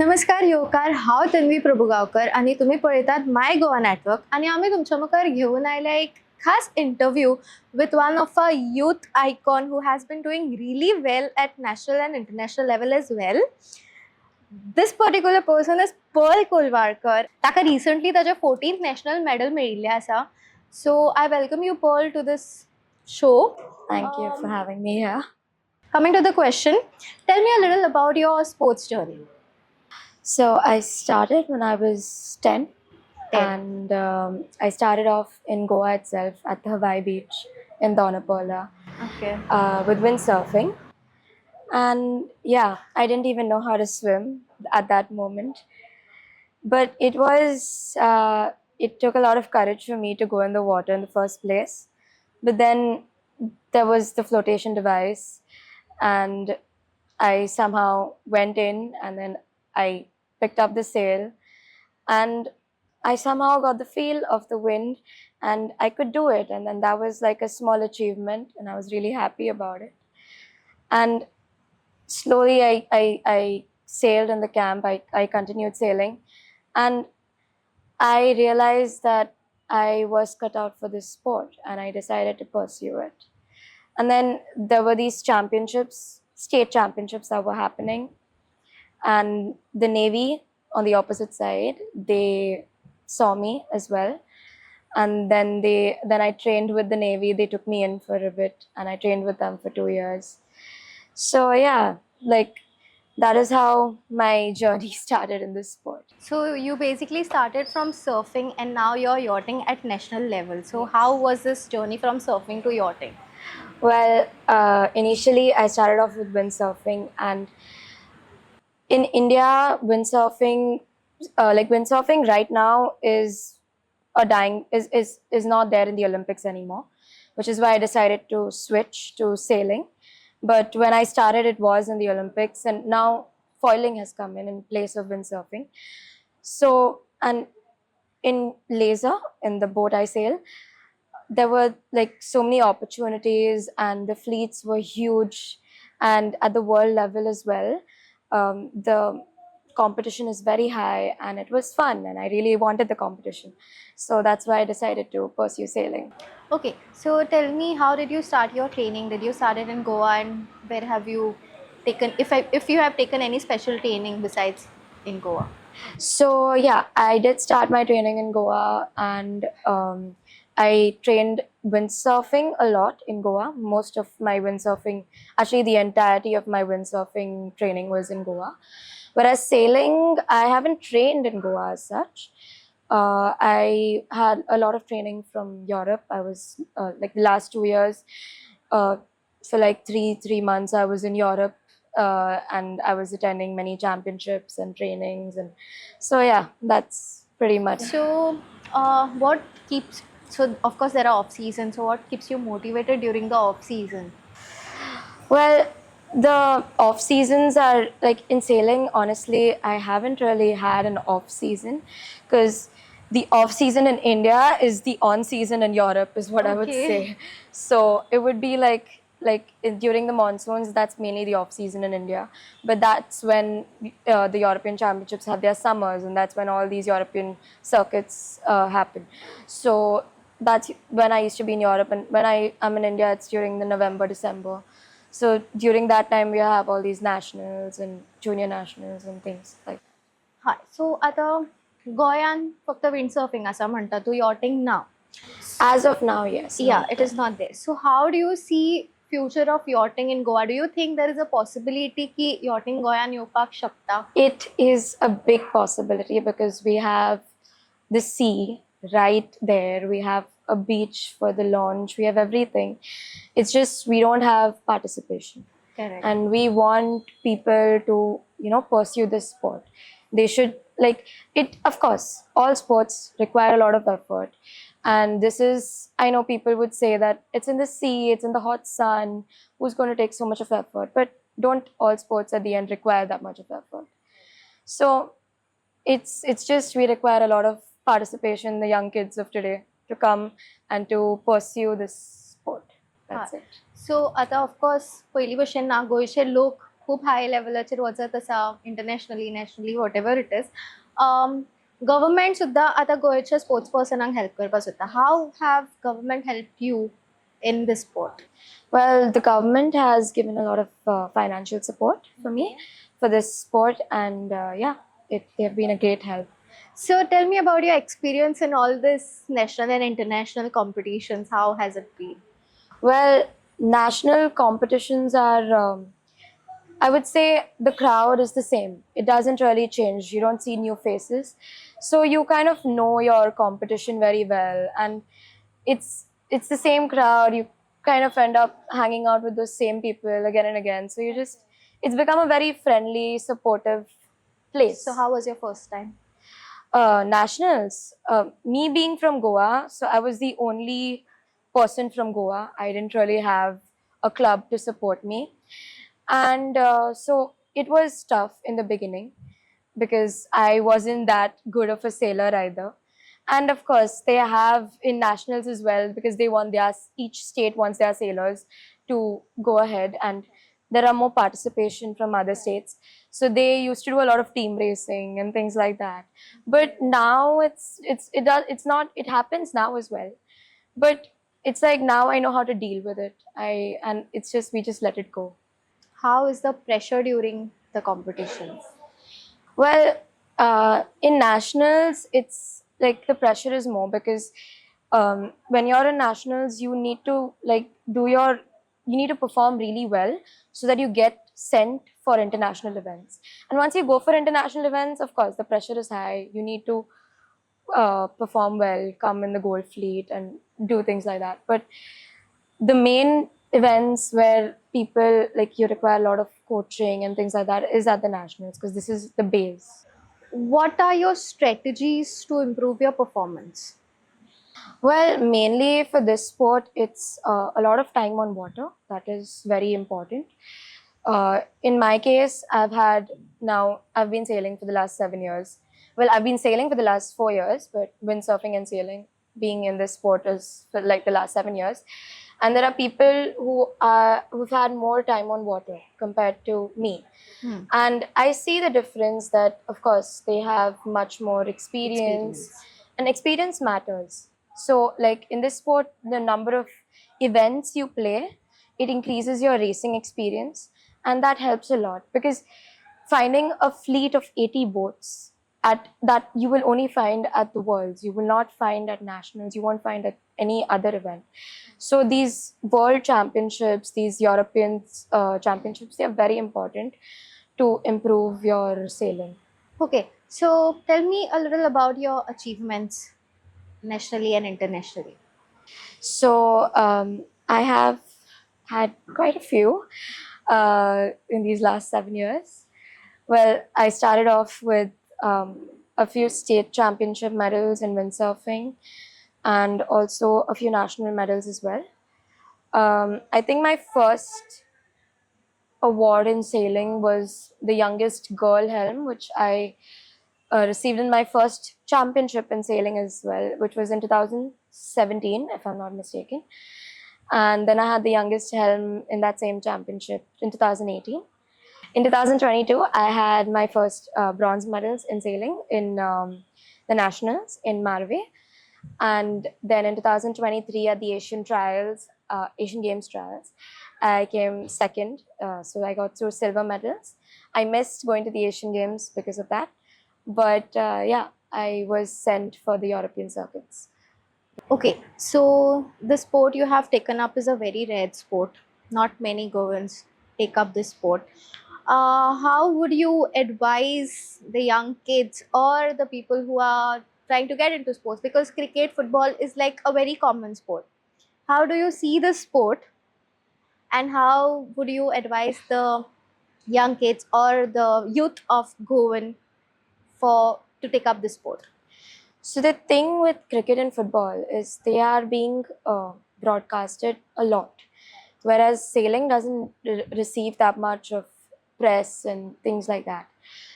नमस्कार योकार, हांव तन्वी प्रभुगांवकर आणि तुम्ही पळयतात माय गोवा नेटवर्क आणि आम्ही तुमच्या मुखार घेऊन आयल्या एक खास interview with one of a youth icon who has been doing really well at national and international level as well. This particular person is Pearl Kolwalkar. ताका रिसंटली ताचे 14th नॅशनल मेडल मेळिल्लें आसा. So I welcome you Pearl to this show. Thank you for having me here. Coming to the question, tell me a little about your sports journey. So I started when I was 10, 10. and I started off in Goa itself at the Hawaii beach in Donapola Okay. with windsurfing. And yeah, I didn't even know how to swim at that moment. But it took a lot of courage for me to go in the water in the first place. But then there was the flotation device, and I somehow went in, and then I picked up the sail, and I somehow got the feel of the wind, and I could do it. And then that was like a small achievement, and I was really happy about it. And slowly I sailed in the camp. I continued sailing, and I realized that I was cut out for this sport, and I decided to pursue it. And then there were these championships, state championships that were happening, and the Navy on the opposite side, they saw me as well. And then I trained with the Navy. They took me in for a bit, and I trained with them for 2 years. So yeah, like that is how my journey started in this sport. So you basically started from surfing and now you're yachting at national level. So how was this journey from surfing to yachting? Well, initially I started off with windsurfing, and in India, windsurfing right now is a dying is not there in the Olympics anymore, which is why I decided to switch to sailing. But when I started, it was in the Olympics, and now foiling has come in place of windsurfing. So, and in laser, in the boat I sail, there were like so many opportunities, and the fleets were huge, and at the world level as well. The competition is very high, and it was fun, and I really wanted the competition. So that's why I decided to pursue sailing. Okay, so tell me, how did you start your training? Did you start it in Goa, and where have you taken, if you have taken any special training besides in Goa? So yeah, I did start my training in Goa, and I trained windsurfing a lot in Goa. Most of my windsurfing, actually the entirety of my windsurfing training was in Goa. Whereas sailing, I haven't trained in Goa as such. I had a lot of training from Europe. I was like the last 2 years, for like three months, I was in Europe, and I was attending many championships and trainings, and so yeah, that's pretty much. So, what keeps, so of course there are off seasons, so what keeps you motivated during the off season? Well, the off seasons are like in sailing. Honestly, I haven't really had an off season, because the off season in India is the on season in Europe, is what I would Okay. say. So it would be during the monsoons, that's mainly the off season in India. But that's when the European Championships have their summers, and that's when all these European circuits happen. So that's when I used to be in Europe, and when I'm in India, it's during the November, December. So during that time, we have all these nationals and junior nationals and things like. हाय, सो आता गोंयान फक्त windsurfing आसा म्हणटा तूं, yachting ना. As of now, yes. Yeah, not it is not there. So how do you see future of yachting in Goa? Do you think there is a possibility ki yachting गोंयान येवपाक शकता? It is a big possibility, because we have the sea right there. We have a beach for the launch. We have everything. It's just we don't have participation. Correct. And we want people to, pursue this sport. They should, like, it, of course, all sports require a lot of effort. And this is, I know people would say that it's in the sea, it's in the hot sun, who's going to take so much of effort? But don't all sports at the end require that much of effort? So it's just we require a lot of participation, the young kids of today, to come and to pursue this sport. That's it. सो आता of course पयलीं भशेन ना, गोंयचे लोक खूप हाय लेवलाचेर वचत आसा internationally nationally whatever it is. Government सुद्दां आतां गोंयच्या स्पोर्ट्स पर्सनांक हेल्प करपाक सोदता. How have government help you in this sport? Well, the government has given a lot of financial support for me for this sport, and yeah, they have been a great help. So tell me about your experience in all this national and international competitions. How has it been? Well, national competitions are, I would say, the crowd is the same. It doesn't really change. You don't see new faces, so you kind of know your competition very well, and it's the same crowd. You kind of end up hanging out with those same people again and again. So it's become a very friendly, supportive place. So how was your first time? Nationals. Me being from Goa, so I was the only person from Goa. I didn't really have a club to support me, and so it was tough in the beginning because I wasn't that good of a sailor either. And of course, they have in nationals as well, because they want each state wants their sailors to go ahead, and there are more participation from other states. So they used to do a lot of team racing and things like that. But now it happens now as well. But it's like now I know how to deal with it. And it's just we just let it go. How is the pressure during the competitions? Well, in nationals, it's like the pressure is more because when you're in nationals, you need to you need to perform really well so that you get sent for international events. And once you go for international events, of course, the pressure is high. You need to perform well, come in the gold fleet, and do things like that. But the main events where people like you require a lot of coaching and things like that is at the nationals, because this is the base. What are your strategies to improve your performance? Well, mainly for this sport, it's a lot of time on water. That is very important. In my case, I've been sailing for the last 7 years. Well, I've been sailing for the last 4 years, but windsurfing and sailing, being in this sport, is for like the last 7 years. And there are people who've had more time on water compared to me. And I see the difference that, of course, they have much more experience. And experience matters. So, like in this sport, the number of events you play, it increases your racing experience, and that helps a lot, because finding a fleet of 80 boats at that you will only find at the Worlds, you will not find at nationals, you won't find at any other event. So these world championships, these European championships, they are very important to improve your sailing. Okay, so tell me a little about your achievements nationally and internationally. So I have had quite a few in these last 7 years. Well, I started off with a few state championship medals in windsurfing, and also a few national medals as well. I think my first award in sailing was the youngest girl helm, which I received in my first championship in sailing as well, which was in 2017, if I'm not mistaken. And then I had the youngest helm in that same championship in 2018. In 2022, I had my first bronze medals in sailing in the nationals in Marve. And then in 2023 at the Asian Games trials, I came second. So I got 2 silver medals. I missed going to the Asian Games because of that. But yeah, I was sent for the European circuits. Okay, so the sport you have taken up is a very rare sport. Not many Goans take up this sport. How would you advise the young kids or the people who are trying to get into sports? Because cricket, football is like a very common sport. How do you see the sport, and how would you advise the young kids or the youth of Goan to take up this sport? So the thing with cricket and football is they are being broadcasted a lot, whereas sailing doesn't receive that much of press and things like that.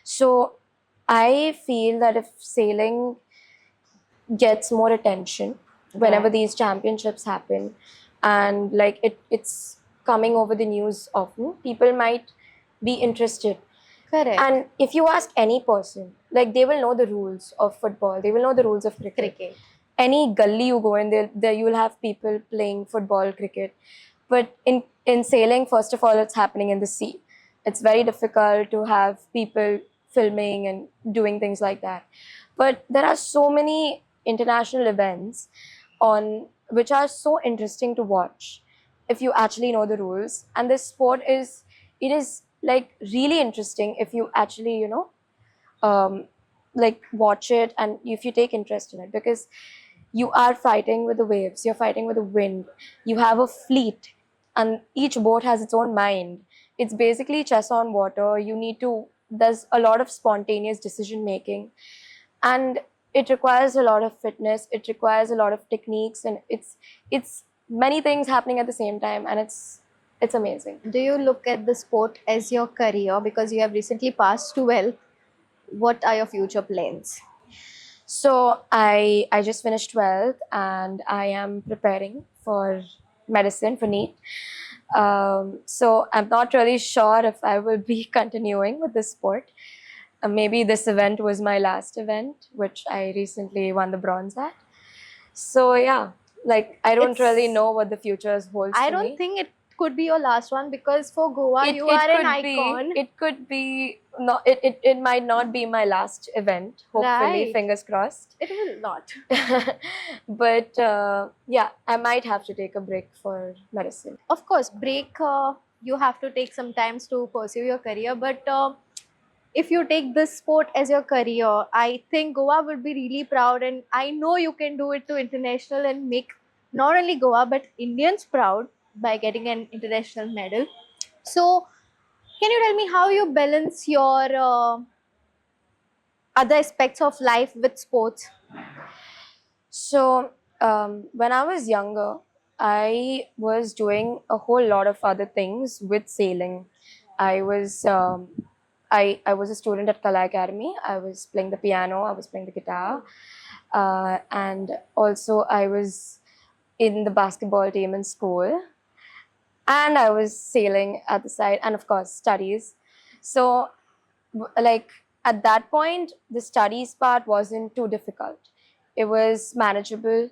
So I feel that if sailing gets more attention whenever these championships happen, and like it's coming over the news often, people might be interested. Correct. And if you ask any person, like they will know the rules of football, they will know the rules of cricket. Cricket. Any gully you go in, there you will have people playing football, cricket. But in sailing, first of all, it's happening in the sea. It's very difficult to have people filming and doing things like that. But there are so many international events on which are so interesting to watch if you actually know the rules. And this sport is, it is like really interesting if you actually, you know, like watch it and if you take interest in it, because you are fighting with the waves, you're fighting with the wind, you have a fleet, and each boat has its own mind. It's basically chess on water. You need to, there's a lot of spontaneous decision making, and it requires a lot of fitness, it requires a lot of techniques, and it's many things happening at the same time, and it's amazing. Do you look at the sport as your career because you have recently passed 12? What are your future plans? So I just finished 12th and I am preparing for medicine for NEET. So I'm not really sure if I will be continuing with this sport. Maybe this event was my last event, which I recently won the bronze at. So yeah, like I don't really It's- know what the future holds I for don't me. think it could be your last one because for Goa you It are an could be, icon. it could be, no, it might not be my last event, hopefully, Right. fingers crossed. It will not. But yeah, I might have to take a break for medicine. Of course, break, you have to take some times to pursue your career, but if you take this sport as your career, I think Goa would be really proud, and I know you can do it to international and make not only Goa but Indians proud by getting an international medal. So, can you tell me how you balance your other aspects of life with sports? So when I was younger, I was doing a whole lot of other things with sailing. I was I was a student at Kala Academy. I was playing the piano. I was playing the guitar, and also I was in the basketball team in school, and I was sailing at the side, and of course studies. So like at that point, the studies part wasn't too difficult. It was manageable.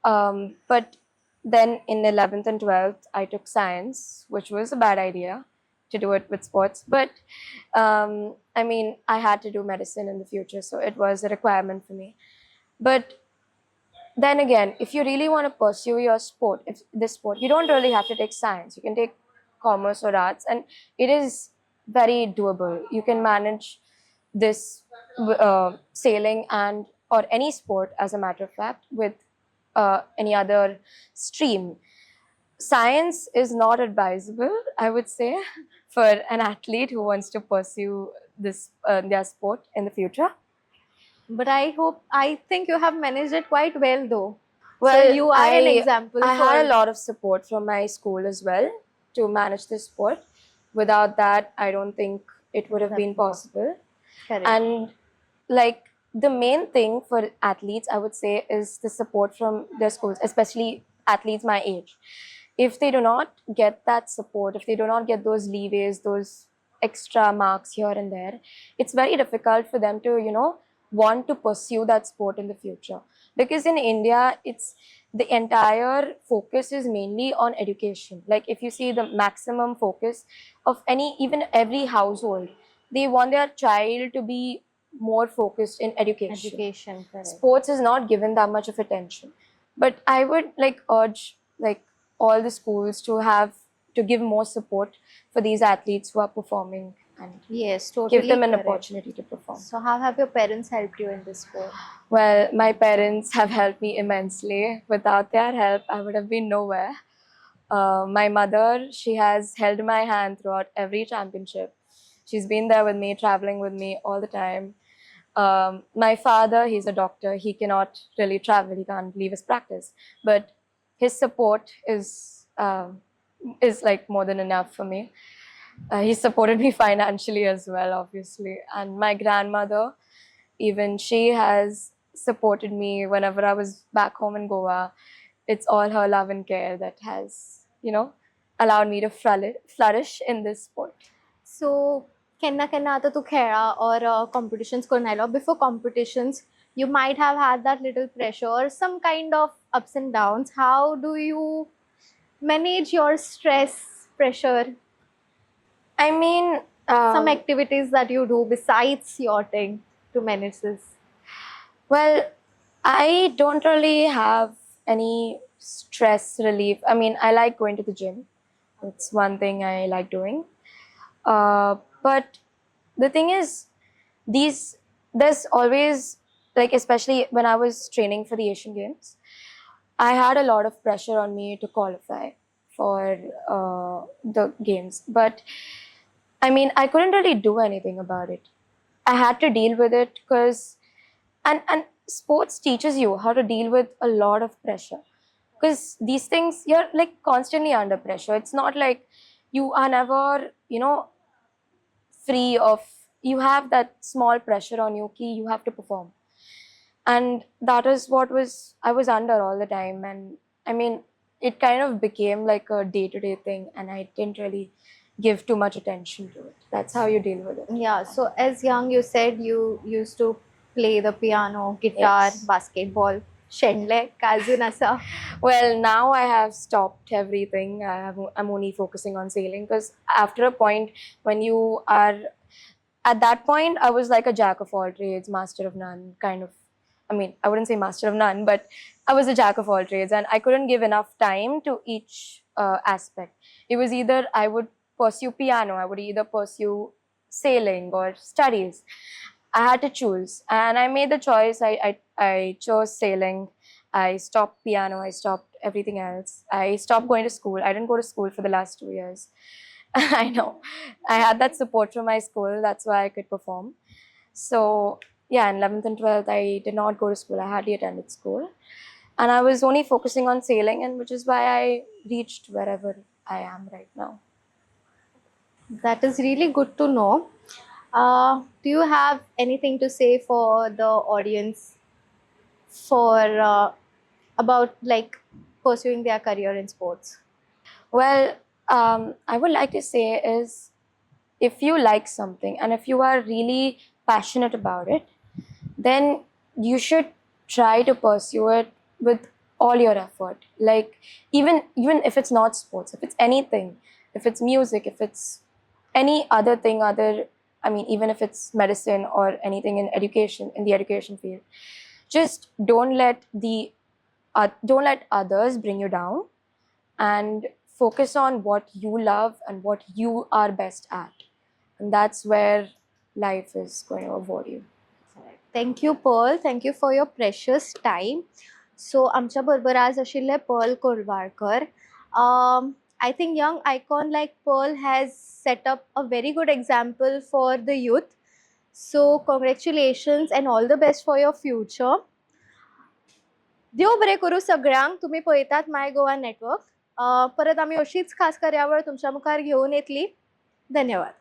But then in 11th and 12th, I took science, which was a bad idea to do it with sports. But I mean, I had to do medicine in the future, so it was a requirement for me. But then again, if you really want to pursue your sport, if this sport, you don't really have to take science. You can take commerce or arts, and it is very doable. You can manage this sailing and or any sport, as a matter of fact, with any other stream. Science is not advisable, I would say, for an athlete who wants to pursue this their sport in the future. But I think you have managed it quite well though. Well, So you are an example I for had a lot of support from my school as well to manage this sport. Without that, I don't think it would have been possible. correct. And like the main thing for athletes, I would say, is the support from their schools, especially athletes my age. If they do not get that support, if they do not get those leeways, those extra marks here and there, it's very difficult for them to, you know, want to pursue that sport in the future. Because in India, it's the entire focus is mainly on education. Like if you see the maximum focus of any, even every household, they want their child to be more focused in education. Education, correct. Sports is not given that much of attention. But I would like urge like all the schools to have to give more support for these athletes who are performing and Yes, totally give them an correct. opportunity to perform. So how have your parents helped you in this sport? Well, my parents have helped me immensely. Without their help, I would have been nowhere. My mother, she has held my hand throughout every championship. She's been there with me, traveling with me all the time. My father, he's a doctor. He cannot really travel. He can't leave his practice. But his support is like more than enough for me. He supported me financially as well, obviously. And my grandmother, even she has supported me whenever I was back home in Goa. It's all her love and care that has, you know, allowed me to flourish in this sport. सो केन्ना केन्ना आतां तूं खेळा or competitions करून आयलो before competitions you might have had that little pressure or some kind of ups and downs. How do you manage your stress, pressure, I mean, some activities that you do besides yachting to manage this? well, I don't really have any stress relief. I mean, I like going to the gym. It's one thing I like doing. But the thing is, there's always, like, especially when I was training for the Asian Games, I had a lot of pressure on me to qualify for the games. But I mean, I couldn't really do anything about it. I had to deal with it because, and sports teaches you how to deal with a lot of pressure, because these things you're like constantly under pressure. It's not like you are never, free of, you have that small pressure on you ki you have to perform, and that is what was I was under all the time. And I mean, it kind of became like a day-to-day thing, and I didn't really give too much attention to it. That's how you deal with it. Yeah, so as young you said you used to play the piano, guitar, Yes. basketball. Shendle, Kazun asa. Well, now I have stopped everything. I'm only focusing on sailing, because after a point, when you are at that point, I was like a jack of all trades, master of none kind of. I mean, I wouldn't say master of none, but I was a jack of all trades, and I couldn't give enough time to each aspect. It was either I would pursue piano, I would either pursue sailing or studies. I had to choose, and I made the choice. I chose sailing. I stopped piano. I stopped everything else. I stopped going to school. I didn't go to school for the last 2 years. I know. I had that support from my school. That's why I could perform. So yeah, in 11th and 12th, I did not go to school. I hardly attended school, and I was only focusing on sailing, and which is why I reached wherever I am right now. That is really good to know. Do you have anything to say for the audience for about like pursuing their career in sports? Well, I would like to say is, if you like something and if you are really passionate about it, then you should try to pursue it with all your effort. Like, even if it's not sports, if it's anything, if it's music, if it's any other thing, I mean, even if it's medicine or anything in education, in the education field, just don't let others bring you down, and focus on what you love and what you are best at, and that's where life is going to award you. Thank you, Pearl. Thank you for your precious time. So, आमच्या बरोबर आज आशिल्ले Pearl Korvalkar. I think young icon like Pearl has set up a very good example for the youth. So, congratulations and all the best for your future. देव बरें करूं सगळ्यांक. तुम्ही पळयतात my Goa network. परत आमी अशीच खास कार्यावळ तुमच्या मुखार घेऊन येतली. धन्यवाद.